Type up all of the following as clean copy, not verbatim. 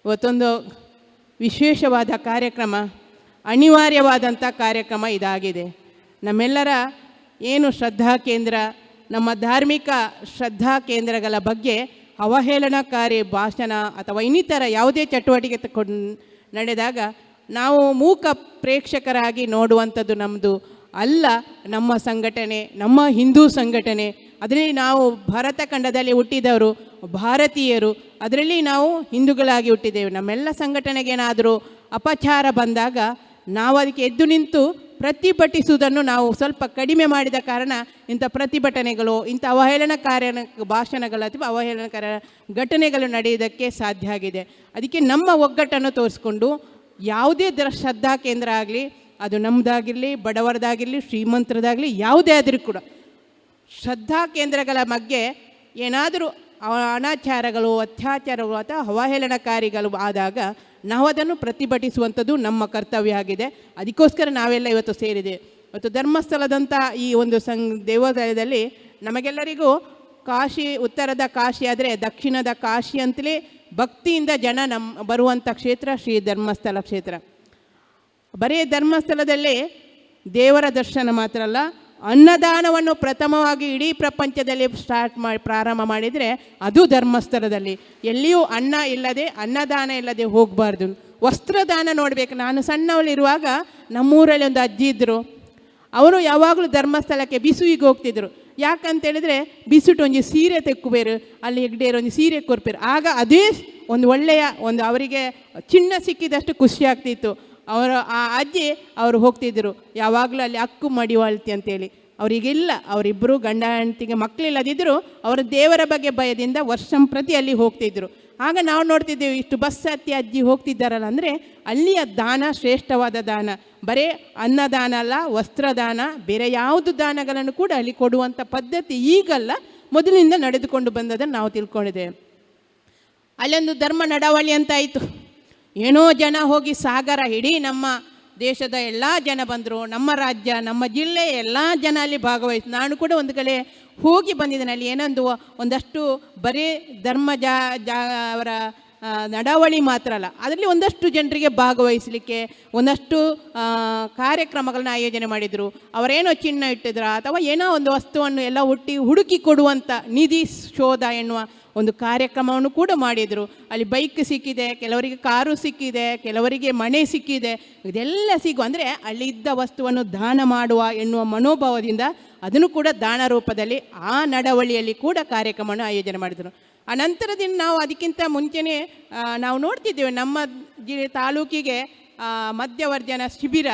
ಇವತ್ತೊಂದು ವಿಶೇಷವಾದ ಕಾರ್ಯಕ್ರಮ, ಅನಿವಾರ್ಯವಾದಂಥ ಕಾರ್ಯಕ್ರಮ ಇದಾಗಿದೆ. ನಮ್ಮೆಲ್ಲರ ಏನು ಶ್ರದ್ಧಾ ಕೇಂದ್ರ, ನಮ್ಮ ಧಾರ್ಮಿಕ ಶ್ರದ್ಧಾ ಕೇಂದ್ರಗಳ ಬಗ್ಗೆ ಅವಹೇಳನಕಾರಿ ಭಾಷಣ ಅಥವಾ ಇನ್ನಿತರ ಯಾವುದೇ ಚಟುವಟಿಕೆ ನಡೆದಾಗ ನಾವು ಮೂಕ ಪ್ರೇಕ್ಷಕರಾಗಿ ನೋಡುವಂಥದ್ದು ನಮ್ಮದು ಅಲ್ಲ. ನಮ್ಮ ಸಂಘಟನೆ, ನಮ್ಮ ಹಿಂದೂ ಸಂಘಟನೆ, ಅದರಲ್ಲಿ ನಾವು ಭಾರತ ಖಂಡದಲ್ಲಿ ಹುಟ್ಟಿದವರು ಭಾರತೀಯರು, ಅದರಲ್ಲಿ ನಾವು ಹಿಂದೂಗಳಾಗಿ ಹುಟ್ಟಿದ್ದೇವೆ. ನಮ್ಮೆಲ್ಲ ಸಂಘಟನೆಗೇನಾದರೂ ಅಪಚಾರ ಬಂದಾಗ ನಾವು ಅದಕ್ಕೆ ಎದ್ದು ನಿಂತು ಪ್ರತಿಭಟಿಸುವುದನ್ನು ನಾವು ಸ್ವಲ್ಪ ಕಡಿಮೆ ಮಾಡಿದ ಕಾರಣ ಇಂಥ ಪ್ರತಿಭಟನೆಗಳು, ಇಂಥ ಅವಹೇಳನಕಾರಿ ಭಾಷಣಗಳು ಅಥವಾ ಅವಹೇಳನಕಾರ ಘಟನೆಗಳು ನಡೆಯುವುದಕ್ಕೆ ಸಾಧ್ಯ ಆಗಿದೆ. ಅದಕ್ಕೆ ನಮ್ಮ ಒಗ್ಗಟ್ಟನ್ನು ತೋರಿಸ್ಕೊಂಡು ಯಾವುದೇ ಶ್ರದ್ಧಾ ಕೇಂದ್ರ ಆಗಲಿ, ಅದು ನಮ್ಮದಾಗಿರಲಿ, ಬಡವರದಾಗಿರಲಿ, ಶ್ರೀಮಂತರದಾಗಲಿ, ಯಾವುದೇ ಆದರೂ ಕೂಡ ಶ್ರದ್ಧಾ ಕೇಂದ್ರಗಳ ಬಗ್ಗೆ ಏನಾದರೂ ಅನಾಚಾರಗಳು, ಅತ್ಯಾಚಾರಗಳು ಅಥವಾ ಅವಹೇಳನಕಾರಿಗಳು ಆದಾಗ ನಾವು ಅದನ್ನು ಪ್ರತಿಭಟಿಸುವಂಥದ್ದು ನಮ್ಮ ಕರ್ತವ್ಯ ಆಗಿದೆ. ಅದಕ್ಕೋಸ್ಕರ ನಾವೆಲ್ಲ ಇವತ್ತು ಸೇರಿದೆ. ಇವತ್ತು ಧರ್ಮಸ್ಥಳದಂಥ ಈ ಒಂದು ದೇವಾಲಯದಲ್ಲಿ ನಮಗೆಲ್ಲರಿಗೂ ಕಾಶಿ, ಉತ್ತರದ ಕಾಶಿ ಆದರೆ ದಕ್ಷಿಣದ ಕಾಶಿ ಅಂತಲೇ ಭಕ್ತಿಯಿಂದ ಜನ ಬರುವಂಥ ಕ್ಷೇತ್ರ ಶ್ರೀ ಧರ್ಮಸ್ಥಳ ಕ್ಷೇತ್ರ. ಬರೀ ಧರ್ಮಸ್ಥಳದಲ್ಲೇ ದೇವರ ದರ್ಶನ ಮಾತ್ರ ಅಲ್ಲ, ಅನ್ನದಾನವನ್ನು ಪ್ರಥಮವಾಗಿ ಇಡೀ ಪ್ರಪಂಚದಲ್ಲಿ ಪ್ರಾರಂಭ ಮಾಡಿದರೆ ಅದು ಧರ್ಮಸ್ಥಳದಲ್ಲಿ. ಎಲ್ಲಿಯೂ ಅನ್ನ ಇಲ್ಲದೆ, ಅನ್ನದಾನ ಇಲ್ಲದೆ ಹೋಗಬಾರ್ದು. ವಸ್ತ್ರದಾನ ನೋಡಬೇಕು. ನಾನು ಸಣ್ಣವಳಿರುವಾಗ ನಮ್ಮೂರಲ್ಲಿ ಒಂದು ಅಜ್ಜಿ ಇದ್ದರು. ಅವರು ಯಾವಾಗಲೂ ಧರ್ಮಸ್ಥಳಕ್ಕೆ ಬಿಸುವಿಗೆ ಹೋಗ್ತಿದ್ರು. ಯಾಕಂತೇಳಿದರೆ ಬಿಸುಟು ಒಂದು ಸೀರೆ ತೆಕ್ಕುಬೇರು, ಅಲ್ಲಿ ಹೆಗ್ಡೇರು ಒಂದು ಸೀರೆ ಕೊರ್ಪೇರು. ಆಗ ಅದೇ ಒಂದು ಒಳ್ಳೆಯ ಒಂದು ಅವರಿಗೆ ಚಿನ್ನ ಸಿಕ್ಕಿದಷ್ಟು ಖುಷಿ ಆಗ್ತಿತ್ತು. ಆ ಅಜ್ಜಿ ಅವರು ಹೋಗ್ತಿದ್ದರು ಯಾವಾಗಲೂ ಅಲ್ಲಿ ಅಕ್ಕು ಮಡಿವಾಳ್ತಿ ಅಂತೇಳಿ. ಅವರಿಗಿಲ್ಲ, ಅವರಿಬ್ಬರು ಗಂಡ ಹೆಂಡತಿಗೆ ಮಕ್ಕಳಿಲ್ಲದಿದ್ದರು ಅವರು ದೇವರ ಬಗ್ಗೆ ಭಯದಿಂದ ವರ್ಷಂಪ್ರತಿ ಅಲ್ಲಿ ಹೋಗ್ತಿದ್ದರು. ಆಗ ನಾವು ನೋಡ್ತಿದ್ದೇವೆ ಇಷ್ಟು ಬಸ್ ಹತ್ತಿ ಅಜ್ಜಿ ಹೋಗ್ತಿದ್ದಾರಲ್ಲ, ಅಂದರೆ ಅಲ್ಲಿಯ ದಾನ ಶ್ರೇಷ್ಠವಾದ ದಾನ. ಬರೀ ಅನ್ನದಾನ ಅಲ್ಲ, ವಸ್ತ್ರದಾನ, ಬೇರೆ ಯಾವುದು ದಾನಗಳನ್ನು ಕೂಡ ಅಲ್ಲಿ ಕೊಡುವಂಥ ಪದ್ಧತಿ ಈಗಲ್ಲ, ಮೊದಲಿನಿಂದ ನಡೆದುಕೊಂಡು ಬಂದದನ್ನು ನಾವು ತಿಳ್ಕೊಂಡಿದ್ದೇವೆ. ಅಲ್ಲೊಂದು ಧರ್ಮ ನಡವಳಿ ಅಂತ ಆಯಿತು. ಏನೋ ಜನ ಹೋಗಿ ಸಾಗರ, ಇಡೀ ನಮ್ಮ ದೇಶದ ಎಲ್ಲ ಜನ ಬಂದರು, ನಮ್ಮ ರಾಜ್ಯ, ನಮ್ಮ ಜಿಲ್ಲೆ ಎಲ್ಲ ಜನ ಅಲ್ಲಿ ಭಾಗವಹಿಸಿ. ನಾನು ಕೂಡ ಒಂದು ಕಡೆ ಹೋಗಿ ಬಂದಿದ್ದೇನೆ. ಅಲ್ಲಿ ಏನೊಂದು ಒಂದಷ್ಟು ಬರೀ ಧರ್ಮ ಅವರ ನಡವಳಿ ಮಾತ್ರ ಅಲ್ಲ, ಅದರಲ್ಲಿ ಒಂದಷ್ಟು ಜನರಿಗೆ ಭಾಗವಹಿಸಲಿಕ್ಕೆ ಒಂದಷ್ಟು ಕಾರ್ಯಕ್ರಮಗಳನ್ನ ಆಯೋಜನೆ ಮಾಡಿದರು. ಅವರೇನೋ ಚಿನ್ನ ಇಟ್ಟಿದ್ರು ಅಥವಾ ಏನೋ ಒಂದು ವಸ್ತುವನ್ನು ಎಲ್ಲ ಹುಡುಕಿ ಕೊಡುವಂಥ ನಿಧಿ ಶೋಧ ಎನ್ನುವ ಒಂದು ಕಾರ್ಯಕ್ರಮವನ್ನು ಕೂಡ ಮಾಡಿದರು. ಅಲ್ಲಿ ಬೈಕ್ ಸಿಕ್ಕಿದೆ, ಕೆಲವರಿಗೆ ಕಾರು ಸಿಕ್ಕಿದೆ, ಕೆಲವರಿಗೆ ಮನೆ ಸಿಕ್ಕಿದೆ. ಇದೆಲ್ಲ ಅಂದರೆ ಅಲ್ಲಿದ್ದ ವಸ್ತುವನ್ನು ದಾನ ಮಾಡುವ ಎನ್ನುವ ಮನೋಭಾವದಿಂದ ಅದನ್ನು ಕೂಡ ದಾನ ರೂಪದಲ್ಲಿ ಆ ನಡವಳಿಯಲ್ಲಿ ಕೂಡ ಕಾರ್ಯಕ್ರಮವನ್ನು ಆಯೋಜನೆ ಮಾಡಿದರು. ಆ ನಂತರದಿಂದ ನಾವು ಅದಕ್ಕಿಂತ ಮುಂಚೆನೇ ನಾವು ನೋಡ್ತಿದ್ದೇವೆ ನಮ್ಮ ತಾಲೂಕಿಗೆ ಮಧ್ಯವರ್ಜನ ಶಿಬಿರ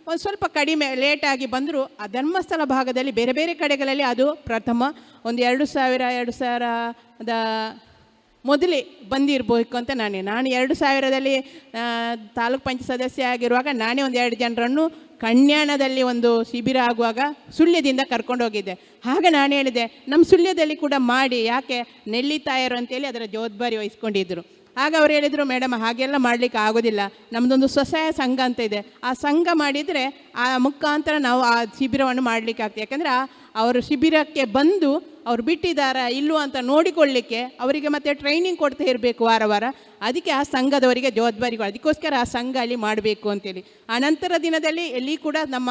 ಒಂದು ಸ್ವಲ್ಪ ಕಡಿಮೆ ಲೇಟಾಗಿ ಬಂದರೂ ಆ ಧರ್ಮಸ್ಥಳ ಭಾಗದಲ್ಲಿ ಬೇರೆ ಬೇರೆ ಕಡೆಗಳಲ್ಲಿ ಅದು ಪ್ರಥಮ ಒಂದು 2000ದ ಮೊದಲೇ ಬಂದಿರಬೇಕು ಅಂತ ನಾನು 2000ದಲ್ಲಿ ತಾಲೂಕು ಪಂಚಾಯತ್ ಸದಸ್ಯ ಆಗಿರುವಾಗ ನಾನೇ ಒಂದು 2 ಜನರನ್ನು ಕನ್ಯಾಣದಲ್ಲಿ ಒಂದು ಶಿಬಿರ ಆಗುವಾಗ ಸುಳ್ಯದಿಂದ ಕರ್ಕೊಂಡೋಗಿದ್ದೆ. ಆಗ ನಾನು ಹೇಳಿದೆ ನಮ್ಮ ಸುಳ್ಯದಲ್ಲಿ ಕೂಡ ಮಾಡಿ, ಯಾಕೆ ನೆಲ್ಲಿ ತಾಯರು ಅಂತೇಳಿ ಅದರ ಜವಾಬ್ದಾರಿ ವಹಿಸ್ಕೊಂಡಿದ್ದರು. ಆಗ ಅವ್ರು ಹೇಳಿದರು, ಮೇಡಮ್ ಹಾಗೆಲ್ಲ ಮಾಡಲಿಕ್ಕೆ ಆಗೋದಿಲ್ಲ, ನಮ್ಮದೊಂದು ಸ್ವಸಹಾಯ ಸಂಘ ಅಂತ ಇದೆ, ಆ ಸಂಘ ಮಾಡಿದರೆ ಆ ಮುಖಾಂತರ ನಾವು ಆ ಶಿಬಿರವನ್ನು ಮಾಡಲಿಕ್ಕೆ ಆಗ್ತದೆ. ಯಾಕಂದರೆ ಅವರು ಶಿಬಿರಕ್ಕೆ ಬಂದು ಅವ್ರು ಬಿಟ್ಟಿದ್ದಾರಾ ಇಲ್ಲವೋ ಅಂತ ನೋಡಿಕೊಳ್ಳಲಿಕ್ಕೆ ಅವರಿಗೆ ಮತ್ತೆ ಟ್ರೈನಿಂಗ್ ಕೊಡ್ತಾ ಇರಬೇಕು ವಾರ ವಾರ. ಅದಕ್ಕೆ ಆ ಸಂಘದವರಿಗೆ ಜವಾಬ್ದಾರಿಗಳು, ಅದಕ್ಕೋಸ್ಕರ ಆ ಸಂಘ ಅಲ್ಲಿ ಮಾಡಬೇಕು ಅಂತೇಳಿ. ಆ ನಂತರ ದಿನದಲ್ಲಿ ಎಲ್ಲಿ ಕೂಡ ನಮ್ಮ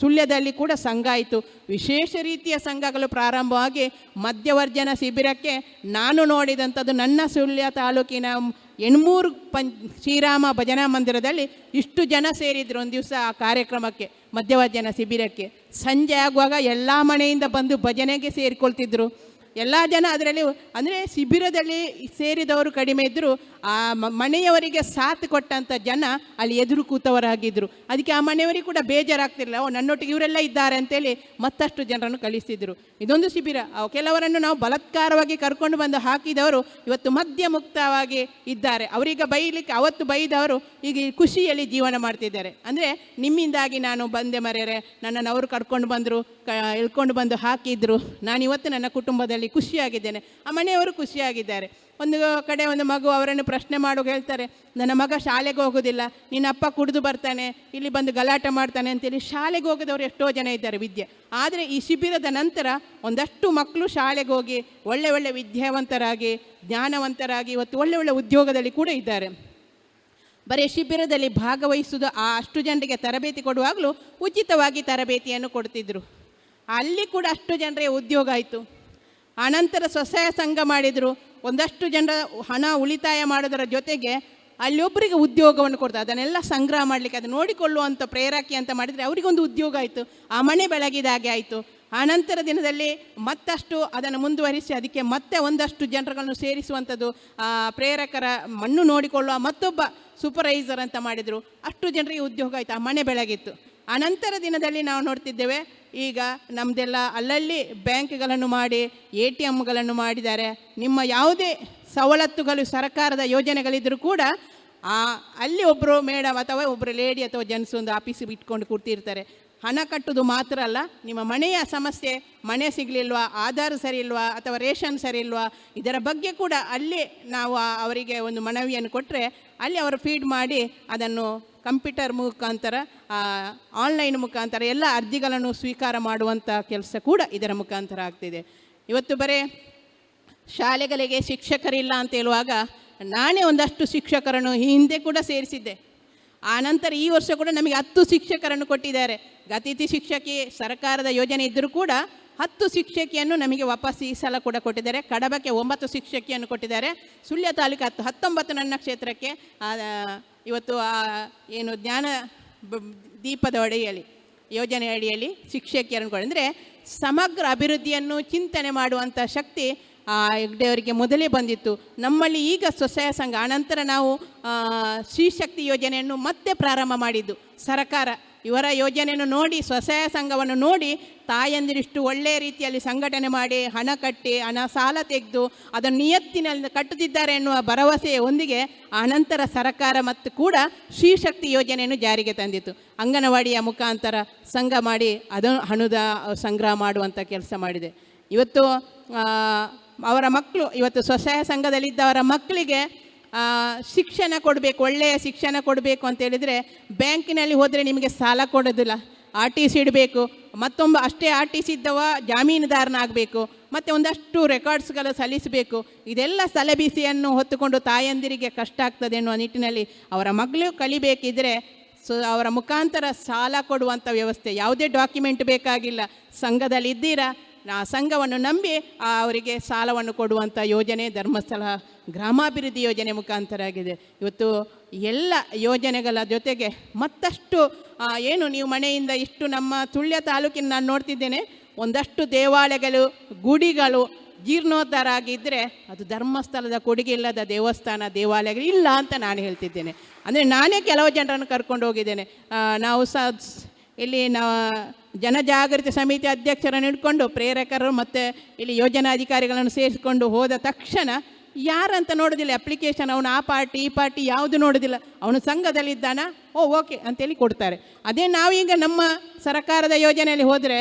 ಸುಳ್ಯದಲ್ಲಿ ಕೂಡ ಸಂಘ ಆಯಿತು. ವಿಶೇಷ ರೀತಿಯ ಸಂಘಗಳು ಪ್ರಾರಂಭವಾಗಿ ಮಧ್ಯವರ್ಜನ ಶಿಬಿರಕ್ಕೆ ನಾನು ನೋಡಿದಂಥದ್ದು ನನ್ನ ಸುಳ್ಯ ತಾಲೂಕಿನ 83 ಶ್ರೀರಾಮ ಭಜನಾ ಮಂದಿರದಲ್ಲಿ ಇಷ್ಟು ಜನ ಸೇರಿದ್ರು ಒಂದು ದಿವಸ ಆ ಕಾರ್ಯಕ್ರಮಕ್ಕೆ, ಮಧ್ಯವರ್ಜನ ಶಿಬಿರಕ್ಕೆ. ಸಂಜೆ ಆಗುವಾಗ ಎಲ್ಲ ಮನೆಯಿಂದ ಬಂದು ಭಜನೆಗೆ ಸೇರಿಕೊಳ್ತಿದ್ರು ಎಲ್ಲ ಜನ. ಅದರಲ್ಲಿ ಅಂದರೆ ಶಿಬಿರದಲ್ಲಿ ಸೇರಿದವರು ಕಡಿಮೆ ಇದ್ದರು, ಆ ಮನೆಯವರಿಗೆ ಸಾಥ್ ಕೊಟ್ಟಂಥ ಜನ ಅಲ್ಲಿ ಎದುರು ಕೂತವರಾಗಿದ್ದರು. ಅದಕ್ಕೆ ಆ ಮನೆಯವರಿಗೆ ಕೂಡ ಬೇಜಾರಾಗ್ತಿರಲಿಲ್ಲ, ನನ್ನೊಟ್ಟಿಗೆ ಇವರೆಲ್ಲ ಇದ್ದಾರೆ ಅಂತೇಳಿ ಮತ್ತಷ್ಟು ಜನರನ್ನು ಕಳಿಸ್ತಿದ್ರು. ಇದೊಂದು ಶಿಬಿರ. ಕೆಲವರನ್ನು ನಾವು ಬಲಾತ್ಕಾರವಾಗಿ ಕರ್ಕೊಂಡು ಬಂದು ಹಾಕಿದವರು ಇವತ್ತು ಮದ್ಯ ಮುಕ್ತವಾಗಿ ಇದ್ದಾರೆ. ಅವರೀಗ ಬೈಲಿಕ್ಕೆ ಅವತ್ತು ಬೈದವರು ಈಗ ಖುಷಿಯಲ್ಲಿ ಜೀವನ ಮಾಡ್ತಿದ್ದಾರೆ. ಅಂದರೆ ನಿಮ್ಮಿಂದಾಗಿ ನಾನು ಬಂದೆ ಮರೆಯರೆ, ನನ್ನನ್ನು ಅವರು ಕರ್ಕೊಂಡು ಬಂದರು, ಎಳ್ಕೊಂಡು ಬಂದು ಹಾಕಿದ್ರು, ನಾನು ಇವತ್ತು ನನ್ನ ಕುಟುಂಬದಲ್ಲಿ ಖುಷಿಯಾಗಿದ್ದೇನೆ, ಆ ಮನೆಯವರು ಖುಷಿಯಾಗಿದ್ದಾರೆ. ಒಂದು ಕಡೆ ಒಂದು ಮಗು ಅವರನ್ನು ಪ್ರಶ್ನೆ ಮಾಡೋಕೆ ಹೇಳ್ತಾರೆ, ನನ್ನ ಮಗ ಶಾಲೆಗೆ ಹೋಗೋದಿಲ್ಲ, ನಿನ್ನ ಅಪ್ಪ ಕುಡಿದು ಬರ್ತಾನೆ, ಇಲ್ಲಿ ಬಂದು ಗಲಾಟೆ ಮಾಡ್ತಾನೆ ಅಂತೇಳಿ ಶಾಲೆಗೆ ಹೋಗೋದವ್ರು ಎಷ್ಟೋ ಜನ ಇದ್ದಾರೆ ವಿದ್ಯೆ. ಆದರೆ ಈ ಶಿಬಿರದ ನಂತರ ಒಂದಷ್ಟು ಮಕ್ಕಳು ಶಾಲೆಗೆ ಹೋಗಿ ಒಳ್ಳೆ ಒಳ್ಳೆ ವಿದ್ಯಾವಂತರಾಗಿ ಜ್ಞಾನವಂತರಾಗಿ ಇವತ್ತು ಒಳ್ಳೆ ಒಳ್ಳೆ ಉದ್ಯೋಗದಲ್ಲಿ ಕೂಡ ಇದ್ದಾರೆ. ಬರೀ ಶಿಬಿರದಲ್ಲಿ ಭಾಗವಹಿಸುವುದು ಅಷ್ಟು ಜನರಿಗೆ ತರಬೇತಿ ಕೊಡುವಾಗಲೂ ಉಚಿತವಾಗಿ ತರಬೇತಿಯನ್ನು ಕೊಡ್ತಿದ್ರು. ಅಲ್ಲಿ ಕೂಡ ಅಷ್ಟು ಜನರಿಗೆ ಉದ್ಯೋಗ ಆಯಿತು. ಆನಂತರ ಸ್ವಸಹಾಯ ಸಂಘ ಮಾಡಿದರು. ಒಂದಷ್ಟು ಜನರ ಹಣ ಉಳಿತಾಯ ಮಾಡೋದರ ಜೊತೆಗೆ ಅಲ್ಲೊಬ್ಬರಿಗೆ ಉದ್ಯೋಗವನ್ನು ಕೊಡ್ತಾರೆ. ಅದನ್ನೆಲ್ಲ ಸಂಗ್ರಹ ಮಾಡಲಿಕ್ಕೆ ಅದು ನೋಡಿಕೊಳ್ಳುವಂಥ ಪ್ರೇರಕಿ ಅಂತ ಮಾಡಿದರೆ ಅವರಿಗೊಂದು ಉದ್ಯೋಗ ಆಯಿತು, ಆ ಮನೆ ಬೆಳಗಿದಾಗೆ ಆಯಿತು. ಆನಂತರ ದಿನದಲ್ಲಿ ಮತ್ತಷ್ಟು ಅದನ್ನು ಮುಂದುವರಿಸಿ ಅದಕ್ಕೆ ಮತ್ತೆ ಒಂದಷ್ಟು ಜನರುಗಳನ್ನು ಸೇರಿಸುವಂಥದ್ದು, ಪ್ರೇರಕರ ಮಣ್ಣು ನೋಡಿಕೊಳ್ಳುವ ಮತ್ತೊಬ್ಬ ಸೂಪರ್ವೈಸರ್ ಅಂತ ಮಾಡಿದರು. ಅಷ್ಟು ಜನರಿಗೆ ಉದ್ಯೋಗ ಆಯಿತು, ಆ ಮನೆ ಬೆಳಗಿತ್ತು. ಅನಂತರ ದಿನದಲ್ಲಿ ನಾವು ನೋಡ್ತಿದ್ದೇವೆ, ಈಗ ನಮ್ಮದೆಲ್ಲ ಅಲ್ಲಲ್ಲಿ ಬ್ಯಾಂಕ್ಗಳನ್ನು ಮಾಡಿ ATMಗಳನ್ನು ಮಾಡಿದ್ದಾರೆ. ನಿಮ್ಮ ಯಾವುದೇ ಸವಲತ್ತುಗಳು ಸರ್ಕಾರದ ಯೋಜನೆಗಳಿದ್ದರೂ ಕೂಡ ಅಲ್ಲಿ ಒಬ್ಬರು ಮೇಡಮ್ ಅಥವಾ ಒಬ್ಬರು ಲೇಡಿ ಅಥವಾ ಜೆಂಟ್ಸ್ ಒಂದು ಆಫೀಸಿಗೆ ಇಟ್ಕೊಂಡು ಕೂರ್ತಿರ್ತಾರೆ. ಹಣ ಕಟ್ಟೋದು ಮಾತ್ರ ಅಲ್ಲ, ನಿಮ್ಮ ಮನೆಯ ಸಮಸ್ಯೆ, ಮನೆ ಸಿಗಲಿಲ್ವಾ, ಆಧಾರ್ ಸರಿ ಇಲ್ವಾ ಅಥವಾ ರೇಷನ್ ಸರಿ ಇಲ್ವಾ, ಇದರ ಬಗ್ಗೆ ಕೂಡ ಅಲ್ಲಿ ನಾವು ಅವರಿಗೆ ಒಂದು ಮನವಿಯನ್ನು ಕೊಟ್ಟರೆ ಅಲ್ಲಿ ಅವರು ಫೀಡ್ ಮಾಡಿ ಅದನ್ನು ಕಂಪ್ಯೂಟರ್ ಮುಖಾಂತರ ಆನ್ಲೈನ್ ಮುಖಾಂತರ ಎಲ್ಲ ಅರ್ಜಿಗಳನ್ನು ಸ್ವೀಕಾರ ಮಾಡುವಂಥ ಕೆಲಸ ಕೂಡ ಇದರ ಮುಖಾಂತರ ಆಗ್ತಿದೆ. ಇವತ್ತು ಬರೀ ಶಾಲೆಗಳಿಗೆ ಶಿಕ್ಷಕರಿಲ್ಲ ಅಂತ ಹೇಳುವಾಗ ನಾನೇ ಒಂದಷ್ಟು ಶಿಕ್ಷಕರನ್ನು ಹಿಂದೆ ಕೂಡ ಸೇರಿಸಿದ್ದೆ. ಆನಂತರ ಈ ವರ್ಷ ಕೂಡ ನಮಗೆ 10 ಶಿಕ್ಷಕರನ್ನು ಕೊಟ್ಟಿದ್ದಾರೆ. ಗತಿಥಿ ಶಿಕ್ಷಕಿ ಸರ್ಕಾರದ ಯೋಜನೆ ಇದ್ದರೂ ಕೂಡ 10 ಶಿಕ್ಷಕಿಯನ್ನು ನಮಗೆ ವಾಪಸ್ ಈ ಸಲ ಕೂಡ ಕೊಟ್ಟಿದ್ದಾರೆ. ಕಡಬಕ್ಕೆ 9 ಶಿಕ್ಷಕಿಯನ್ನು ಕೊಟ್ಟಿದ್ದಾರೆ. ಸುಳ್ಯ ತಾಲೂಕು 19 ನನ್ನ ಕ್ಷೇತ್ರಕ್ಕೆ ಇವತ್ತು ಏನು ಜ್ಞಾನ ದೀಪದ ಅಡಿಯಲ್ಲಿ ಯೋಜನೆ ಅಡಿಯಲ್ಲಿ ಶಿಕ್ಷಕಿಯರನ್ನು ಕೊಡಿ. ಅಂದರೆ ಸಮಗ್ರ ಅಭಿವೃದ್ಧಿಯನ್ನು ಚಿಂತನೆ ಮಾಡುವಂಥ ಶಕ್ತಿ ಹೆಗ್ಡೆಯವರಿಗೆ ಮೊದಲೇ ಬಂದಿತ್ತು. ನಮ್ಮಲ್ಲಿ ಈಗ ಸ್ವಸಹಾಯ ಸಂಘ ಆನಂತರ ನಾವು ಶ್ರೀಶಕ್ತಿ ಯೋಜನೆಯನ್ನು ಮತ್ತೆ ಪ್ರಾರಂಭ ಮಾಡಿದ್ದು ಸರ್ಕಾರ. ಇವರ ಯೋಜನೆಯನ್ನು ನೋಡಿ, ಸ್ವಸಹಾಯ ಸಂಘವನ್ನು ನೋಡಿ ತಾಯಂದಿರಿಷ್ಟು ಒಳ್ಳೆಯ ರೀತಿಯಲ್ಲಿ ಸಂಘಟನೆ ಮಾಡಿ ಹಣ ಕಟ್ಟಿ ಸಾಲ ತೆಗೆದು ಅದನ್ನು ನಿಯತ್ತಿನಲ್ಲಿ ಕಟ್ಟುತ್ತಿದ್ದಾರೆ ಎನ್ನುವ ಭರವಸೆಯೊಂದಿಗೆ ಆನಂತರ ಸರ್ಕಾರ ಮತ್ತು ಕೂಡ ಶ್ರೀಶಕ್ತಿ ಯೋಜನೆಯನ್ನು ಜಾರಿಗೆ ತಂದಿತ್ತು. ಅಂಗನವಾಡಿಯ ಮುಖಾಂತರ ಸಂಘ ಮಾಡಿ ಅದನ್ನು ಹಣದ ಸಂಗ್ರಹ ಮಾಡುವಂಥ ಕೆಲಸ ಮಾಡಿದೆ. ಇವತ್ತು ಅವರ ಮಕ್ಕಳು, ಇವತ್ತು ಸ್ವಸಹಾಯ ಸಂಘದಲ್ಲಿದ್ದವರ ಮಕ್ಕಳಿಗೆ ಶಿಕ್ಷಣ ಕೊಡಬೇಕು, ಒಳ್ಳೆಯ ಶಿಕ್ಷಣ ಕೊಡಬೇಕು ಅಂತ ಹೇಳಿದರೆ ಬ್ಯಾಂಕಿನಲ್ಲಿ ಹೋದರೆ ನಿಮಗೆ ಸಾಲ ಕೊಡೋದಿಲ್ಲ, RTC ಇಡಬೇಕು, ಮತ್ತೊಬ್ಬ ಅಷ್ಟೇ RTC ಇದ್ದವ ಜಾಮೀನುದಾರನಾಗಬೇಕು, ಮತ್ತು ಒಂದಷ್ಟು ರೆಕಾರ್ಡ್ಸ್ಗಳು ಸಲ್ಲಿಸಬೇಕು. ಇದೆಲ್ಲ ಸಲಬಿಸಿಯನ್ನು ಹೊತ್ತುಕೊಂಡು ತಾಯಂದಿರಿಗೆ ಕಷ್ಟ ಆಗ್ತದೆ ಎನ್ನುವ ನಿಟ್ಟಿನಲ್ಲಿ ಅವರ ಮಗಳು ಕಲಿಬೇಕಿದ್ರೆ ಅವರ ಮುಖಾಂತರ ಸಾಲ ಕೊಡುವಂಥ ವ್ಯವಸ್ಥೆ, ಯಾವುದೇ ಡಾಕ್ಯುಮೆಂಟ್ ಬೇಕಾಗಿಲ್ಲ, ಸಂಘದಲ್ಲಿ ಇದ್ದೀರಾ, ಸಂಘವನ್ನು ನಂಬಿ ಅವರಿಗೆ ಸಾಲವನ್ನು ಕೊಡುವಂಥ ಯೋಜನೆ ಧರ್ಮಸ್ಥಳ ಗ್ರಾಮಾಭಿವೃದ್ಧಿ ಯೋಜನೆ ಮುಖಾಂತರ ಆಗಿದೆ. ಇವತ್ತು ಎಲ್ಲ ಯೋಜನೆಗಳ ಜೊತೆಗೆ ಮತ್ತಷ್ಟು ಏನು ನೀವು ಮನೆಯಿಂದ ಇಷ್ಟು ನಮ್ಮ ಸುಳ್ಯ ತಾಲೂಕಿನ ನಾನು ನೋಡ್ತಿದ್ದೇನೆ, ಒಂದಷ್ಟು ದೇವಾಲಯಗಳು, ಗುಡಿಗಳು ಜೀರ್ಣೋದ್ಧಾರ ಆಗಿದ್ದರೆ ಅದು ಧರ್ಮಸ್ಥಳದ ಕೊಡುಗೆ ಇಲ್ಲದ ದೇವಸ್ಥಾನ, ದೇವಾಲಯಗಳು ಇಲ್ಲ ಅಂತ ನಾನು ಹೇಳ್ತಿದ್ದೇನೆ. ಅಂದರೆ ನಾನೇ ಕೆಲವು ಜನರನ್ನು ಕರ್ಕೊಂಡು ಹೋಗಿದ್ದೇನೆ. ನಾವು ಇಲ್ಲಿ ಜನಜಾಗೃತಿ ಸಮಿತಿ ಅಧ್ಯಕ್ಷರನ್ನು ಹಿಡ್ಕೊಂಡು ಪ್ರೇರಕರು ಮತ್ತು ಇಲ್ಲಿ ಯೋಜನಾಧಿಕಾರಿಗಳನ್ನು ಸೇರಿಸಿಕೊಂಡು ಹೋದ ತಕ್ಷಣ ಯಾರಂತ ನೋಡೋದಿಲ್ಲ, ಅಪ್ಲಿಕೇಶನ್ ಅವನು ಆ ಪಾರ್ಟಿ ಈ ಪಾರ್ಟಿ ಯಾವುದು ನೋಡೋದಿಲ್ಲ, ಅವನು ಸಂಘದಲ್ಲಿದ್ದಾನ, ಓಕೆ ಅಂತೇಳಿ ಕೊಡ್ತಾರೆ. ಅದೇ ನಾವೀಗ ನಮ್ಮ ಸರ್ಕಾರದ ಯೋಜನೆಯಲ್ಲಿ ಹೋದರೆ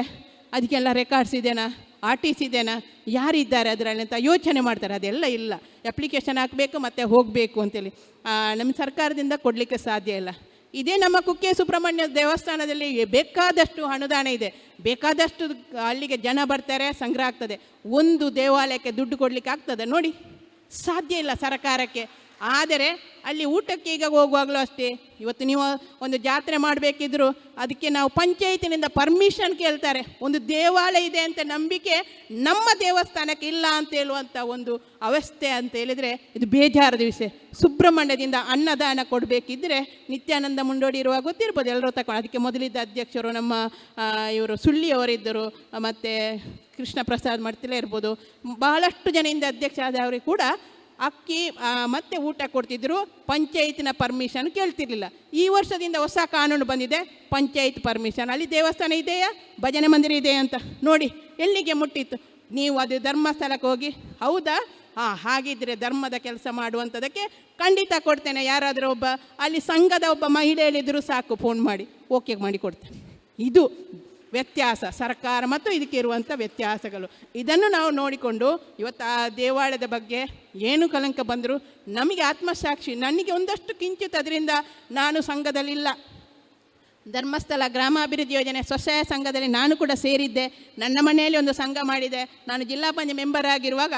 ಅದಕ್ಕೆಲ್ಲ ರೆಕಾರ್ಡ್ಸ್ ಇದೆನಾ, RTC ಇದೆನಾ, ಯಾರಿದ್ದಾರೆ ಅದರಲ್ಲಿ ಅಂತ ಯೋಚನೆ ಮಾಡ್ತಾರೆ. ಅದೆಲ್ಲ ಇಲ್ಲ, ಅಪ್ಲಿಕೇಶನ್ ಹಾಕಬೇಕು ಮತ್ತು ಹೋಗಬೇಕು ಅಂತೇಳಿ ನಮ್ಮ ಸರ್ಕಾರದಿಂದ ಕೊಡಲಿಕ್ಕೆ ಸಾಧ್ಯ ಇಲ್ಲ. ಇದೇ ನಮ್ಮ ಕುಕ್ಕೆ ಸುಬ್ರಹ್ಮಣ್ಯ ದೇವಸ್ಥಾನದಲ್ಲಿ ಬೇಕಾದಷ್ಟು ಅನುದಾನ ಇದೆ, ಬೇಕಾದಷ್ಟು ಅಲ್ಲಿಗೆ ಜನ ಬರ್ತಾರೆ, ಸಂಗ್ರಹ ಆಗ್ತದೆ. ಒಂದು ದೇವಾಲಯಕ್ಕೆ ದುಡ್ಡು ಕೊಡಲಿಕ್ಕೆ ಆಗ್ತದೆ ನೋಡಿ? ಸಾಧ್ಯ ಇಲ್ಲ ಸರ್ಕಾರಕ್ಕೆ. ಆದರೆ ಅಲ್ಲಿ ಊಟಕ್ಕೆ ಈಗ ಹೋಗುವಾಗಲೂ ಅಷ್ಟೇ, ಇವತ್ತು ನೀವು ಒಂದು ಜಾತ್ರೆ ಮಾಡಬೇಕಿದ್ರು ಅದಕ್ಕೆ ನಾವು ಪಂಚಾಯತಿನಿಂದ ಪರ್ಮಿಷನ್ ಕೇಳ್ತಾರೆ. ಒಂದು ದೇವಾಲಯ ಇದೆ ಅಂತ ನಂಬಿಕೆ ನಮ್ಮ ದೇವಸ್ಥಾನಕ್ಕೆ ಇಲ್ಲ ಅಂತ ಹೇಳುವಂಥ ಒಂದು ಅವಸ್ಥೆ ಅಂತ ಹೇಳಿದರೆ ಇದು ಬೇಜಾರದ ವಿಷಯ. ಸುಬ್ರಹ್ಮಣ್ಯದಿಂದ ಅನ್ನದಾನ ಕೊಡಬೇಕಿದ್ರೆ ನಿತ್ಯಾನಂದ ಮುಂಡೋಡಿ ಇರುವಾಗ ಗೊತ್ತಿರ್ಬೋದು, ಎಲ್ಲರೂ ತಗೊಂಡು, ಅದಕ್ಕೆ ಮೊದಲಿದ್ದ ಅಧ್ಯಕ್ಷರು ನಮ್ಮ ಇವರು ಸುಳ್ಳಿಯವರಿದ್ದರು, ಮತ್ತು ಕೃಷ್ಣ ಪ್ರಸಾದ್ ಮಾಡ್ತಿಲ್ಲೇ ಇರ್ಬೋದು, ಬಹಳಷ್ಟು ಜನದಿಂದ ಅಧ್ಯಕ್ಷ ಆದವರಿಗೆ ಕೂಡ ಅಕ್ಕಿ ಮತ್ತು ಊಟ ಕೊಡ್ತಿದ್ರು. ಪಂಚಾಯತಿನ ಪರ್ಮಿಷನ್ ಕೇಳ್ತಿರ್ಲಿಲ್ಲ. ಈ ವರ್ಷದಿಂದ ಹೊಸ ಕಾನೂನು ಬಂದಿದೆ, ಪಂಚಾಯತ್ ಪರ್ಮಿಷನ್. ಅಲ್ಲಿ ದೇವಸ್ಥಾನ ಇದೆಯಾ, ಭಜನೆ ಮಂದಿರ ಇದೆಯಾ ಅಂತ ನೋಡಿ ಎಲ್ಲಿಗೆ ಮುಟ್ಟಿತ್ತು. ನೀವು ಅದು ಧರ್ಮಸ್ಥಳಕ್ಕೆ ಹೋಗಿ, ಹೌದಾ, ಹಾಗಿದ್ರೆ ಧರ್ಮದ ಕೆಲಸ ಮಾಡುವಂಥದ್ದಕ್ಕೆ ಖಂಡಿತ ಕೊಡ್ತೇನೆ, ಯಾರಾದರೂ ಒಬ್ಬ ಅಲ್ಲಿ ಸಂಘದ ಒಬ್ಬ ಮಹಿಳೆ ಹೇಳಿದ್ರು ಸಾಕು, ಫೋನ್ ಮಾಡಿ ಓಕೆ ಮಾಡಿ ಕೊಡ್ತೇನೆ. ಇದು ವ್ಯತ್ಯಾಸ, ಸರ್ಕಾರ ಮತ್ತು ಇದಕ್ಕೆ ಇರುವಂಥ ವ್ಯತ್ಯಾಸಗಳು, ಇದನ್ನು ನಾವು ನೋಡಿಕೊಂಡು ಇವತ್ತು ಆ ದೇವಾಲಯದ ಬಗ್ಗೆ ಏನು ಕಲಂಕ ಬಂದರೂ ನಮಗೆ ಆತ್ಮಸಾಕ್ಷಿ, ನನಗೆ ಒಂದಷ್ಟು ಕಿಂಚಿತ್ ಅದರಿಂದ ನಾನು ಸಂಘದಲ್ಲಿಲ್ಲ. ಧರ್ಮಸ್ಥಳ ಗ್ರಾಮಾಭಿವೃದ್ಧಿ ಯೋಜನೆ ಸ್ವಸಹಾಯ ಸಂಘದಲ್ಲಿ ನಾನು ಕೂಡ ಸೇರಿದ್ದೆ. ನನ್ನ ಮನೆಯಲ್ಲಿ ಒಂದು ಸಂಘ ಮಾಡಿದೆ. ನಾನು ಜಿಲ್ಲಾ ಪಂಚಾಯತ್ ಮೆಂಬರ್ ಆಗಿರುವಾಗ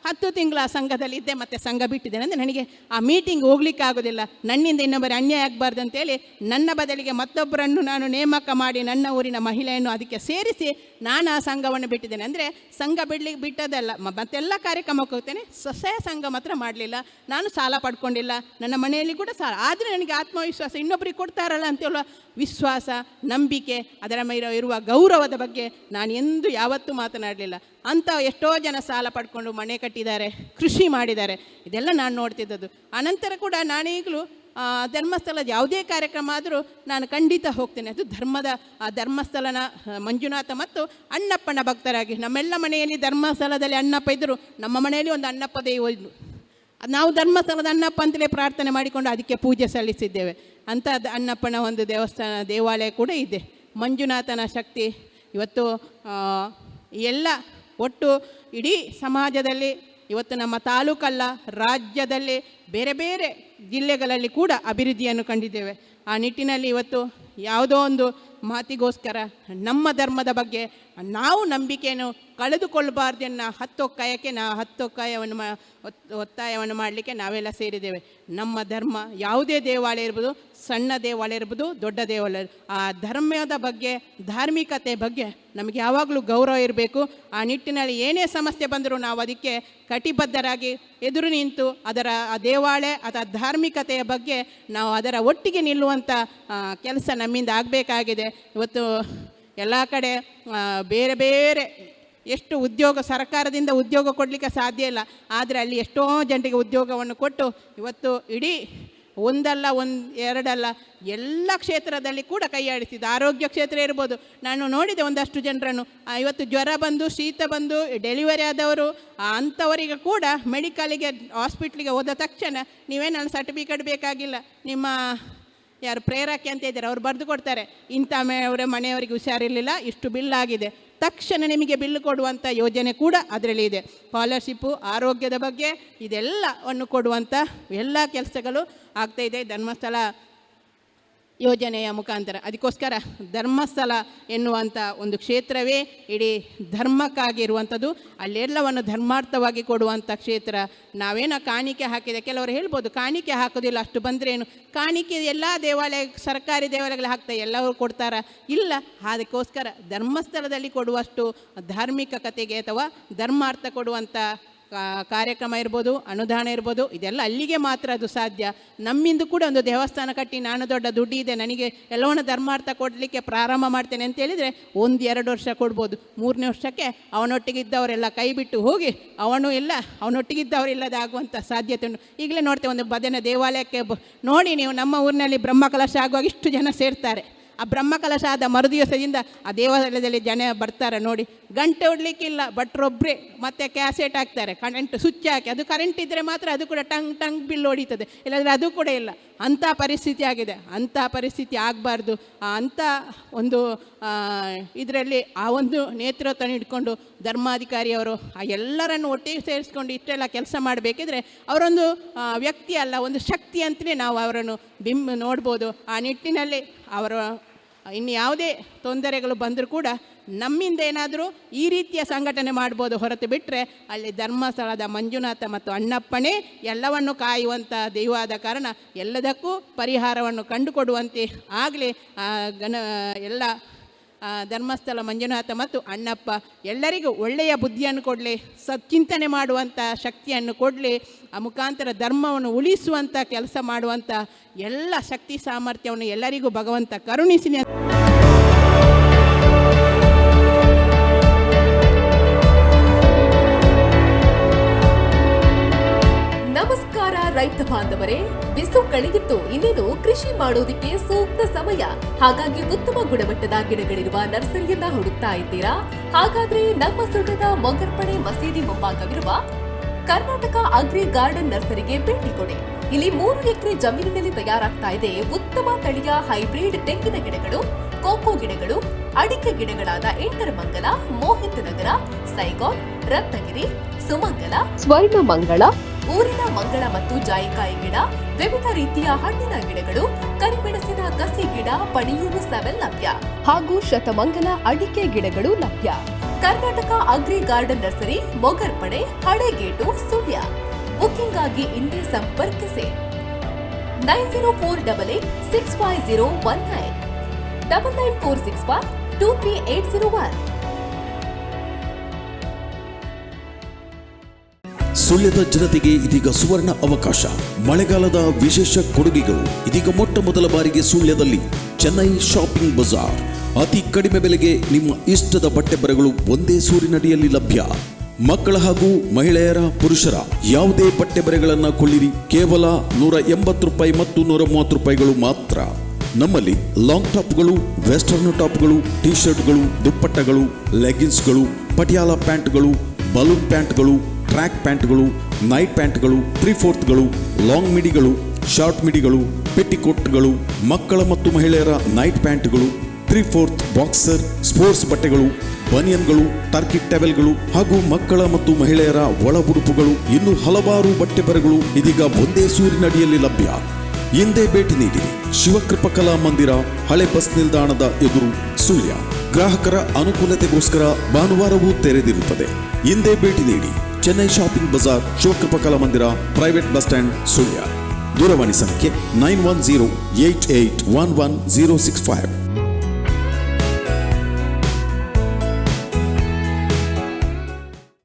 10 ತಿಂಗಳ ಸಂಘದಲ್ಲಿದ್ದೆ, ಮತ್ತು ಸಂಘ ಬಿಟ್ಟಿದ್ದೇನೆ. ಅಂದರೆ ನನಗೆ ಆ ಮೀಟಿಂಗ್ ಹೋಗ್ಲಿಕ್ಕೆ ಆಗೋದಿಲ್ಲ. ನನ್ನಿಂದ ಇನ್ನೊಬ್ಬರು ಅನ್ಯಾಯ ಆಗಬಾರ್ದು ಅಂತೇಳಿ ನನ್ನ ಬದಲಿಗೆ ಮತ್ತೊಬ್ಬರನ್ನು ನಾನು ನೇಮಕ ಮಾಡಿ ನನ್ನ ಊರಿನ ಮಹಿಳೆಯನ್ನು ಅದಕ್ಕೆ ಸೇರಿಸಿ ನಾನು ಆ ಸಂಘವನ್ನು ಬಿಟ್ಟಿದ್ದೇನೆ. ಅಂದರೆ ಸಂಘ ಬಿಟ್ಟದಲ್ಲ, ಮತ್ತೆಲ್ಲ ಕಾರ್ಯಕ್ರಮಕ್ಕೆ ಹೋಗ್ತೇನೆ, ಸ್ವಸಹಾಯ ಸಂಘ ಮಾತ್ರ ಮಾಡಲಿಲ್ಲ. ನಾನು ಸಾಲ ಪಡ್ಕೊಂಡಿಲ್ಲ, ನನ್ನ ಮನೆಯಲ್ಲಿ ಕೂಡ ಸಾಲ. ಆದರೆ ನನಗೆ ಆತ್ಮವಿಶ್ವಾಸ, ಇನ್ನೊಬ್ಬರಿಗೆ ಕೊಡ್ತಾರಲ್ಲ ಅಂತೇಳುವ ವಿಶ್ವಾಸ, ನಂಬಿಕೆ, ಅದರ ಮೇಲೆ ಇರುವ ಗೌರವದ ಬಗ್ಗೆ ನಾನು ಎಂದೂ ಯಾವತ್ತೂ ಮಾತನಾಡಲಿಲ್ಲ. ಅಂಥ ಎಷ್ಟೋ ಜನ ಸಾಲ ಪಡ್ಕೊಂಡು ಮನೆ ಕಟ್ಟಿದ್ದಾರೆ, ಕೃಷಿ ಮಾಡಿದ್ದಾರೆ, ಇದೆಲ್ಲ ನಾನು ನೋಡ್ತಿದ್ದದ್ದು. ಆನಂತರ ಕೂಡ ನಾನೀಗಲೂ ಧರ್ಮಸ್ಥಳದ ಯಾವುದೇ ಕಾರ್ಯಕ್ರಮ ಆದರೂ ನಾನು ಖಂಡಿತ ಹೋಗ್ತೇನೆ. ಅದು ಧರ್ಮಸ್ಥಳನ ಮಂಜುನಾಥ ಮತ್ತು ಅಣ್ಣಪ್ಪನ ಭಕ್ತರಾಗಿ. ನಮ್ಮೆಲ್ಲ ಮನೆಯಲ್ಲಿ ಧರ್ಮಸ್ಥಳದಲ್ಲಿ ಅಣ್ಣಪ್ಪ ಇದ್ದರು, ನಮ್ಮ ಮನೆಯಲ್ಲಿ ಒಂದು ಅಣ್ಣಪ್ಪ ದೇವ ಇದ್ದರು. ನಾವು ಧರ್ಮಸ್ಥಳದ ಅಣ್ಣಪ್ಪ ಅಂತಲೇ ಪ್ರಾರ್ಥನೆ ಮಾಡಿಕೊಂಡು ಅದಕ್ಕೆ ಪೂಜೆ ಸಲ್ಲಿಸಿದ್ದೇವೆ. ಅಂಥ ಅಣ್ಣಪ್ಪನ ಒಂದು ದೇವಾಲಯ ಕೂಡ ಇದೆ. ಮಂಜುನಾಥನ ಶಕ್ತಿ ಇವತ್ತು ಎಲ್ಲ ಒಟ್ಟು ಇಡೀ ಸಮಾಜದಲ್ಲಿ ಇವತ್ತು ನಮ್ಮ ತಾಲೂಕಲ್ಲ, ರಾಜ್ಯದಲ್ಲಿ ಬೇರೆ ಬೇರೆ ಜಿಲ್ಲೆಗಳಲ್ಲಿ ಕೂಡ ಅಭಿವೃದ್ಧಿಯನ್ನು ಕಂಡಿದ್ದೇವೆ. ಆ ನಿಟ್ಟಿನಲ್ಲಿ ಇವತ್ತು ಯಾವುದೋ ಒಂದು ಮಾತಿಗೋಸ್ಕರ ನಮ್ಮ ಧರ್ಮದ ಬಗ್ಗೆ ನಾವು ನಂಬಿಕೆಯನ್ನು ಕಳೆದುಕೊಳ್ಳಬಾರ್ದನ್ನು ಒತ್ತಾಯವನ್ನು ಮಾಡಲಿಕ್ಕೆ ನಾವೆಲ್ಲ ಸೇರಿದ್ದೇವೆ. ನಮ್ಮ ಧರ್ಮ ಯಾವುದೇ ದೇವಾಲಯ ಇರ್ಬೋದು, ಸಣ್ಣ ದೇವಾಲಯ ಇರ್ಬೋದು, ದೊಡ್ಡ ದೇವಾಲಯ, ಆ ಧರ್ಮದ ಬಗ್ಗೆ, ಧಾರ್ಮಿಕತೆ ಬಗ್ಗೆ ನಮಗೆ ಯಾವಾಗಲೂ ಗೌರವ ಇರಬೇಕು. ಆ ನಿಟ್ಟಿನಲ್ಲಿ ಏನೇ ಸಮಸ್ಯೆ ಬಂದರೂ ನಾವು ಅದಕ್ಕೆ ಕಟಿಬದ್ಧರಾಗಿ ಎದುರು ನಿಂತು ಅದರ ದೇವಾಲಯ ಅಥವಾ ಧಾರ್ಮಿಕತೆಯ ಬಗ್ಗೆ ನಾವು ಅದರ ಒಟ್ಟಿಗೆ ನಿಲ್ಲುವಂಥ ಕೆಲಸ ನಮ್ಮಿಂದ ಆಗಬೇಕಾಗಿದೆ. ಇವತ್ತು ಎಲ್ಲ ಕಡೆ ಬೇರೆ ಬೇರೆ ಎಷ್ಟು ಉದ್ಯೋಗ, ಸರ್ಕಾರದಿಂದ ಉದ್ಯೋಗ ಕೊಡಲಿಕ್ಕೆ ಸಾಧ್ಯ ಇಲ್ಲ, ಆದರೆ ಅಲ್ಲಿ ಎಷ್ಟೋ ಜನರಿಗೆ ಉದ್ಯೋಗವನ್ನು ಕೊಟ್ಟು ಇವತ್ತು ಇಡೀ ಒಂದಲ್ಲ ಎರಡಲ್ಲ ಎಲ್ಲ ಕ್ಷೇತ್ರದಲ್ಲಿ ಕೂಡ ಕೈಯಾಡಿಸಿದ್ದು. ಆರೋಗ್ಯ ಕ್ಷೇತ್ರ ಇರ್ಬೋದು, ನಾನು ನೋಡಿದೆ ಒಂದಷ್ಟು ಜನರನ್ನು ಇವತ್ತು ಜ್ವರ ಬಂದು, ಶೀತ ಬಂದು, ಡೆಲಿವರಿ ಆದವರು, ಅಂಥವರಿಗೆ ಕೂಡ ಮೆಡಿಕಲಿಗೆ ಹಾಸ್ಪಿಟ್ಲಿಗೆ ಹೋದ ತಕ್ಷಣ ನೀವೇನು ಸರ್ಟಿಫಿಕೇಟ್ ಬೇಕಾಗಿಲ್ಲ, ನಿಮ್ಮ ಯಾರು ಪ್ರೇರಕ್ಕೆ ಅಂತ ಇದ್ದಾರೆ ಅವ್ರು ಬರೆದು ಕೊಡ್ತಾರೆ, ಇಂಥ ಮನೆಯವರಿಗೆ ಹುಷಾರಿರಲಿಲ್ಲ, ಇಷ್ಟು ಬಿಲ್ ಆಗಿದೆ, ತಕ್ಷಣ ನಿಮಗೆ ಬಿಲ್ ಕೊಡುವಂಥ ಯೋಜನೆ ಕೂಡ ಅದರಲ್ಲಿ ಇದೆ. ಸ್ಕಾಲರ್ಶಿಪ್ಪು, ಆರೋಗ್ಯದ ಬಗ್ಗೆ ಇದೆಲ್ಲವನ್ನು ಕೊಡುವಂಥ ಎಲ್ಲ ಕೆಲಸಗಳು ಆಗ್ತಾಯಿದೆ ಧರ್ಮಸ್ಥಳ ಯೋಜನೆಯ ಮುಖಾಂತರ. ಅದಕ್ಕೋಸ್ಕರ ಧರ್ಮಸ್ಥಳ ಎನ್ನುವಂಥ ಒಂದು ಕ್ಷೇತ್ರವೇ ಇಡೀ ಧರ್ಮಕ್ಕಾಗಿರುವಂಥದ್ದು, ಅಲ್ಲೆಲ್ಲವನ್ನು ಧರ್ಮಾರ್ಥವಾಗಿ ಕೊಡುವಂಥ ಕ್ಷೇತ್ರ. ನಾವೇನೋ ಕಾಣಿಕೆ ಹಾಕಿದೆ, ಕೆಲವರು ಹೇಳ್ಬೋದು ಕಾಣಿಕೆ ಹಾಕೋದಿಲ್ಲ, ಅಷ್ಟು ಬಂದರೆ ಏನು ಕಾಣಿಕೆ ಎಲ್ಲ ದೇವಾಲಯ, ಸರ್ಕಾರಿ ದೇವಾಲಯಗಳು ಹಾಕ್ತಾರೆ, ಎಲ್ಲರೂ ಕೊಡ್ತಾರ? ಇಲ್ಲ. ಅದಕ್ಕೋಸ್ಕರ ಧರ್ಮಸ್ಥಳದಲ್ಲಿ ಕೊಡುವಷ್ಟು ಧಾರ್ಮಿಕತೆಗೆ ಅಥವಾ ಧರ್ಮಾರ್ಥ ಕೊಡುವಂಥ ಕಾರ್ಯಕ್ರಮ ಇರ್ಬೋದು, ಅನುದಾನ ಇರ್ಬೋದು, ಇದೆಲ್ಲ ಅಲ್ಲಿಗೆ ಮಾತ್ರ ಅದು ಸಾಧ್ಯ. ನಮ್ಮಿಂದ ಕೂಡ ಒಂದು ದೇವಸ್ಥಾನ ಕಟ್ಟಿ ನಾನು ದೊಡ್ಡ ದುಡ್ಡು ಇದೆ, ನನಗೆ ಎಲ್ಲವನ್ನ ಧರ್ಮಾರ್ಥ ಕೊಡಲಿಕ್ಕೆ ಪ್ರಾರಂಭ ಮಾಡ್ತೇನೆ ಅಂತ ಹೇಳಿದರೆ 1-2 ವರ್ಷ ಕೊಡ್ಬೋದು. 3ನೇ ವರ್ಷಕ್ಕೆ ಅವನೊಟ್ಟಿಗಿದ್ದವರೆಲ್ಲ ಕೈ ಬಿಟ್ಟು ಹೋಗಿ ಅವನೊಟ್ಟಿಗಿದ್ದವರಿಲ್ಲದೆ ಆಗುವಂಥ ಸಾಧ್ಯತೆ ಉಂಟು. ಈಗಲೇ ನೋಡ್ತೇವೆ, ಒಂದು ಭಜನೆ ದೇವಾಲಯಕ್ಕೆ ನೋಡಿ ನೀವು, ನಮ್ಮ ಊರಿನಲ್ಲಿ ಬ್ರಹ್ಮಕಲಶ ಆಗುವಾಗ ಇಷ್ಟು ಜನ ಸೇರ್ತಾರೆ. ಆ ಬ್ರಹ್ಮಕಲಶ ಆದ ಮರುದಿವಸದಿಂದ ಆ ದೇವಾಲಯದಲ್ಲಿ ಜನ ಬರ್ತಾರೆ ನೋಡಿ, ಗಂಟೆ ಹೊಡ್ಲಿಕ್ಕಿಲ್ಲ, ಭಟ್ರೊಬ್ಬರೇ, ಮತ್ತು ಕ್ಯಾಸೆಟ್ ಹಾಕ್ತಾರೆ, ಕರೆಂಟ್ ಸ್ವಿಚ್ ಹಾಕಿ, ಅದು ಕರೆಂಟ್ ಇದ್ದರೆ ಮಾತ್ರ ಅದು ಕೂಡ ಟಂಗ್ ಬಿಲ್ ಹೊಡಿತದೆ, ಇಲ್ಲಾಂದರೆ ಅದು ಕೂಡ ಇಲ್ಲ. ಅಂಥ ಪರಿಸ್ಥಿತಿ ಆಗಿದೆ. ಅಂಥ ಪರಿಸ್ಥಿತಿ ಆಗಬಾರ್ದು. ಅಂಥ ಒಂದು ಇದರಲ್ಲಿ ಆ ಒಂದು ನೇತೃತ್ವ ಇಟ್ಕೊಂಡು ಧರ್ಮಾಧಿಕಾರಿಯವರು ಆ ಎಲ್ಲರನ್ನು ಒಟ್ಟಿಗೆ ಸೇರಿಸ್ಕೊಂಡು ಇಷ್ಟೆಲ್ಲ ಕೆಲಸ ಮಾಡಬೇಕಿದ್ರೆ ಅವರೊಂದು ವ್ಯಕ್ತಿ ಅಲ್ಲ, ಒಂದು ಶಕ್ತಿ ಅಂತಲೇ ನಾವು ಅವರನ್ನು ನೋಡ್ಬೋದು. ಆ ನಿಟ್ಟಿನಲ್ಲಿ ಅವರು ಇನ್ನು ಯಾವುದೇ ತೊಂದರೆಗಳು ಬಂದರೂ ಕೂಡ ನಮ್ಮಿಂದ ಏನಾದರೂ ಈ ರೀತಿಯ ಸಂಘಟನೆ ಮಾಡ್ಬೋದು ಹೊರತು ಬಿಟ್ಟರೆ ಅಲ್ಲಿ ಧರ್ಮಸ್ಥಳದ ಮಂಜುನಾಥ ಮತ್ತು ಅಣ್ಣಪ್ಪನೇ ಎಲ್ಲವನ್ನು ಕಾಯುವಂಥ ದೈವಾದ ಕಾರಣ ಎಲ್ಲದಕ್ಕೂ ಪರಿಹಾರವನ್ನು ಕಂಡುಕೊಡುವಂತೆ ಆಗಲಿ. ಎಲ್ಲ ಧರ್ಮಸ್ಥಳ ಮಂಜುನಾಥ ಮತ್ತು ಅಣ್ಣಪ್ಪ ಎಲ್ಲರಿಗೂ ಒಳ್ಳೆಯ ಬುದ್ಧಿಯನ್ನು ಕೊಡಲಿ, ಸಚ್ಚಿಂತನೆ ಮಾಡುವಂಥ ಶಕ್ತಿಯನ್ನು ಕೊಡಲಿ, ಆ ಮುಖಾಂತರ ಧರ್ಮವನ್ನು ಉಳಿಸುವಂಥ ಕೆಲಸ ಮಾಡುವಂಥ ಎಲ್ಲ ಶಕ್ತಿ ಸಾಮರ್ಥ್ಯವನ್ನು ಎಲ್ಲರಿಗೂ ಭಗವಂತ ಕರುಣಿಸಲಿ. ನಮಸ್ಕಾರ ರೈತ ಬಾಂಧವರೇ, ಬಿಸು ಕಳೆದಿತ್ತು, ಇನ್ನೇನು ಕೃಷಿ ಮಾಡೋದಕ್ಕೆ ಸೂಕ್ತ ಸಮಯ. ಹಾಗಾಗಿ ಉತ್ತಮ ಗುಣಮಟ್ಟದ ಗಿಡಗಳಿರುವ ನರ್ಸರಿಯನ್ನ ಹುಡುಕ್ತಾ ಇದ್ದೀರಾ? ಹಾಗಾದ್ರೆ ನಮ್ಮ ಸುಳ್ಳದ ಮೊಗರ್ಪಡೆ ಮಸೀದಿ ಮುಂಭಾಗವಿರುವ ಕರ್ನಾಟಕ ಅಗ್ರಿ ಗಾರ್ಡನ್ ನರ್ಸರಿಗೆ ಭೇಟಿ ಕೊಡಿ. ಇಲ್ಲಿ 3 ಎಕರೆ ಜಮೀನಿನಲ್ಲಿ ತಯಾರಾಗ್ತಾ ಇದೆ ಉತ್ತಮ ತಳಿಯ ಹೈಬ್ರಿಡ್ ತೆಂಗಿನ ಗಿಡಗಳು, ಕೋಕೋ ಗಿಡಗಳು, ಅಡಿಕೆ ಗಿಡಗಳಾದ ಇಂಟರ್ಮಂಗಲ, ಮೋಹಿತ್ ನಗರ, ಸೈಗಾನ್, ರತ್ನಗಿರಿ, ಸುಮಂಗಲ, ಸ್ವರ್ಣಮಂಗಳ, ಊರಿನ ಮಂಗಳ ಮತ್ತು ಜಾಯಿಕಾಯಿ ಗಿಡ, ವಿವಿಧ ರೀತಿಯ ಹಣ್ಣಿನ ಗಿಡಗಳು, ಕರಿಮೆಣಸಿನ ಕಸಿ ಗಿಡ, ಪಣಿಯೂರು 7 ಲಭ್ಯ ಹಾಗೂ ಶತಮಂಗಲ ಅಡಿಕೆ ಗಿಡಗಳು ಲಭ್ಯ. Karnataka agri garden nursery, Mogarpade, Halegate, Sullia. Booking ಆಗಿ ಇಂದೇ ಸಂಪರ್ಕಿಸಿ 9048865019 9946123801. ಸುಳ್ಯದ ಜನತೆಗೆ ಇದೀಗ ಸುವರ್ಣ ಅವಕಾಶ. ಮಳೆಗಾಲದ ವಿಶೇಷ ಕೊಡುಗೆಗಳು ಇದೀಗ ಮೊಟ್ಟ ಮೊದಲ ಬಾರಿಗೆ ಸುಳ್ಯದಲ್ಲಿ ಚೆನ್ನೈ ಶಾಪಿಂಗ್ ಬಜಾರ್. ಅತಿ ಕಡಿಮೆ ಬೆಲೆಗೆ ನಿಮ್ಮ ಇಷ್ಟದ ಬಟ್ಟೆ ಬರೆಗಳು ಒಂದೇ ಸೂರಿನಡಿಯಲ್ಲಿ ಲಭ್ಯ. ಮಕ್ಕಳ ಹಾಗೂ ಮಹಿಳೆಯರ, ಪುರುಷರ ಯಾವುದೇ ಬಟ್ಟೆ ಬರೆಗಳನ್ನ ಕೊಳ್ಳಿರಿ, ಕೇವಲ 180 ರೂಪಾಯಿ ಮತ್ತು 130 ರೂಪಾಯಿಗಳು ಮಾತ್ರ. ನಮ್ಮಲ್ಲಿ ಲಾಂಗ್ ಟಾಪ್ಗಳು, ವೆಸ್ಟರ್ನ್ ಟಾಪ್ಗಳು, ಟಿ ಶರ್ಟ್ಗಳು, ದುಪ್ಪಟ್ಟಗಳು, ಲೆಗಿನ್ಸ್ಗಳು, ಪಟಿಯಾಲ ಪ್ಯಾಂಟ್ಗಳು, ಬಲೂನ್ ಪ್ಯಾಂಟ್ಗಳು, ಟ್ರ್ಯಾಕ್ ಪ್ಯಾಂಟ್ಗಳು, ನೈಟ್ ಪ್ಯಾಂಟ್ಗಳು, 3/4ಗಳು, ಲಾಂಗ್ ಮಿಡಿಗಳು, ಶಾರ್ಟ್ ಮಿಡಿಗಳು, ಪೆಟ್ಟಿಕೋಟ್ಗಳು, ಮಕ್ಕಳ ಮತ್ತು ಮಹಿಳೆಯರ ನೈಟ್ ಪ್ಯಾಂಟ್ಗಳು, 3/4 ಬಾಕ್ಸರ್, ಸ್ಪೋರ್ಟ್ಸ್ ಬಟ್ಟೆಗಳು, ಬನಿಯನ್ಗಳು, ಟರ್ಕಿ ಟವೆಲ್ಗಳು ಹಾಗೂ ಮಕ್ಕಳ ಮತ್ತು ಮಹಿಳೆಯರ ಒಳ ಉಡುಪುಗಳು, ಇನ್ನು ಹಲವಾರು ಬಟ್ಟೆ ಬರೆಗಳು ಇದೀಗ ಒಂದೇ ಸೂರಿನಡಿಯಲ್ಲಿ ಲಭ್ಯ. ಹಿಂದೆ ಭೇಟಿ ನೀಡಿರಿ. ಶಿವಕೃಪಾ ಕಲಾ ಮಂದಿರ, ಹಳೆ ಬಸ್ ನಿಲ್ದಾಣದ ಎದುರು, ಸುಳ್ಯ. ಗ್ರಾಹಕರ ಅನುಕೂಲತೆಗೋಸ್ಕರ ಭಾನುವಾರವೂ ತೆರೆದಿರುತ್ತದೆ. ಹಿಂದೆ ಭೇಟಿ ನೀಡಿ. ಚೆನ್ನೈ ಶಾಪಿಂಗ್ ಬಜಾರ್, ಶಿವಕೃಪಾ ಕಲಾ ಮಂದಿರ, ಪ್ರೈವೇಟ್ ಬಸ್ ಸ್ಟ್ಯಾಂಡ್, ಸುಳ್ಯ. ದೂರವಾಣಿ ಸಂಖ್ಯೆ 9108811065.